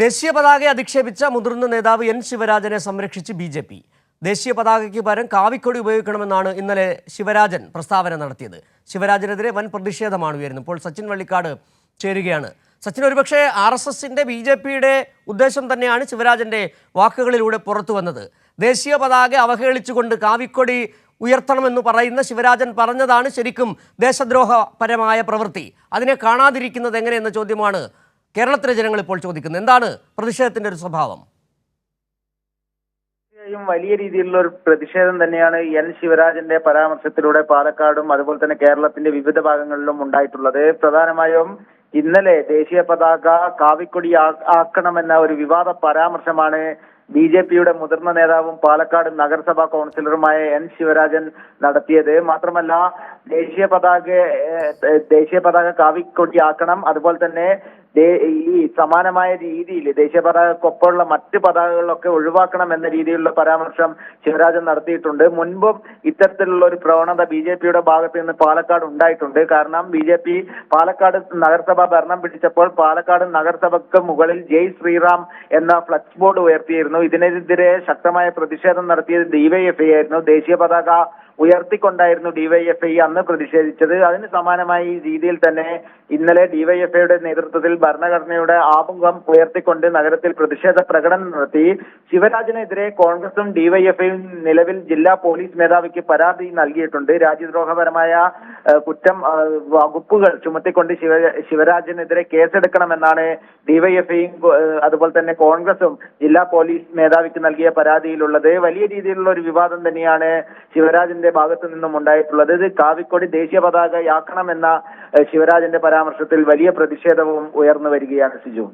ദേശീയ പതാകയെ അധിക്ഷേപിച്ച മുതിർന്ന നേതാവ് എൻ ശിവരാജനെ സംരക്ഷിച്ച് ബി.ജെ.പി. ദേശീയ പതാകയ്ക്ക് പകരം കാവിക്കൊടി ഉപയോഗിക്കണമെന്നാണ് ഇന്നലെ ശിവരാജൻ പ്രസ്താവന നടത്തിയത്. ശിവരാജനെതിരെ വൻ പ്രതിഷേധമാണ് ഉയരുന്നത്. ഇപ്പോൾ സച്ചിൻ വള്ളിക്കാട് ചേരുകയാണ്. സച്ചിൻ, ഒരുപക്ഷെ RSSന്റെ ബി.ജെ.പിയുടെ ഉദ്ദേശം തന്നെയാണ് ശിവരാജന്റെ വാക്കുകളിലൂടെ പുറത്തു വന്നത്. ദേശീയ പതാക അവഹേളിച്ചുകൊണ്ട് കാവിക്കൊടി ഉയർത്തണമെന്ന് പറയുന്ന ശിവരാജൻ പറഞ്ഞതാണ് ശരിക്കും ദേശദ്രോഹപരമായ പ്രവൃത്തി. അതിനെ കാണാതിരിക്കുന്നത് എങ്ങനെയെന്ന ചോദ്യമാണ് കേരളത്തിലെ ജനങ്ങൾ ഇപ്പോൾ ചോദിക്കുന്നത്. എന്താണ് പ്രതിഷേധത്തിന്റെ ഒരു സ്വഭാവം? വലിയ രീതിയിലുള്ള ഒരു പ്രതിഷേധം തന്നെയാണ് എൻ ശിവരാജന്റെ പരാമർശത്തിലൂടെ പാലക്കാടും അതുപോലെ തന്നെ കേരളത്തിന്റെ വിവിധ ഭാഗങ്ങളിലും ഉണ്ടായിട്ടുള്ളത്. പ്രധാനമായും ഇന്നലെ ദേശീയ പതാക കാവിക്കൊടി ആക്കണമെന്ന ഒരു വിവാദ പരാമർശമാണ് ബി.ജെ.പിയുടെ മുതിർന്ന നേതാവും പാലക്കാട് നഗരസഭാ കൗൺസിലറുമായ എൻ ശിവരാജൻ നടത്തിയത്. മാത്രമല്ല ദേശീയ പതാക കാവിക്കൊടിയാക്കണം, അതുപോലെ തന്നെ ഈ സമാനമായ രീതിയിൽ ദേശീയ പതാകക്കൊപ്പമുള്ള മറ്റ് പതാകകളൊക്കെ ഒഴിവാക്കണം എന്ന രീതിയിലുള്ള പരാമർശം ശിവരാജൻ നടത്തിയിട്ടുണ്ട്. മുൻപും ഇത്തരത്തിലുള്ള ഒരു പ്രവണത ബി.ജെ.പിയുടെ ഭാഗത്ത് നിന്ന് പാലക്കാട് ഉണ്ടായിട്ടുണ്ട്. കാരണം ബി.ജെ.പി പാലക്കാട് നഗരസഭ ഭരണം പിടിച്ചപ്പോൾ പാലക്കാട് നഗരസഭയ്ക്ക് മുകളിൽ ജയ് ശ്രീറാം എന്ന ഫ്ലക്സ് ബോർഡ് ഉയർത്തിയിരുന്നു. ഇതിനെതിരെ ശക്തമായ പ്രതിഷേധം നടത്തിയത് ഡിവൈഎഫ്ഐ ആയിരുന്നു. ദേശീയ പതാക ഉയർത്തിക്കൊണ്ടായിരുന്നു ഡിവൈഎഫ്ഐ അന്ന് പ്രതിഷേധിച്ചത്. അതിന് സമാനമായ രീതിയിൽ തന്നെ ഇന്നലെ ഡിവൈഎഫ്ഐയുടെ നേതൃത്വത്തിൽ ഭരണഘടനയുടെ ആമുഖം ഉയർത്തിക്കൊണ്ട് നഗരത്തിൽ പ്രതിഷേധ പ്രകടനം നടത്തി. ശിവരാജനെതിരെ കോൺഗ്രസും ഡിവൈഎഫ്ഐയും നിലവിൽ ജില്ലാ പോലീസ് മേധാവിക്ക് പരാതി നൽകിയിട്ടുണ്ട്. രാജ്യദ്രോഹപരമായ കുറ്റം വകുപ്പുകൾ ചുമത്തിക്കൊണ്ട് ശിവരാജനെതിരെ കേസെടുക്കണമെന്നാണ് ഡിവൈഎഫ്ഐയും അതുപോലെ തന്നെ കോൺഗ്രസും ജില്ലാ പോലീസ് മേധാവിക്ക് നൽകിയ പരാതിയിലുള്ളത്. വലിയ രീതിയിലുള്ള ഒരു വിവാദം തന്നെയാണ് ശിവരാജന്റെ ഭാഗത്തു നിന്നും ഉണ്ടായിട്ടുള്ളത്. ഇത് കാവിക്കൊടി ദേശീയ പതാകയാക്കണമെന്ന ശിവരാജന്റെ പരാമർശത്തിൽ വലിയ പ്രതിഷേധവും ഉയർന്നു വരികയാണ്. സിജു.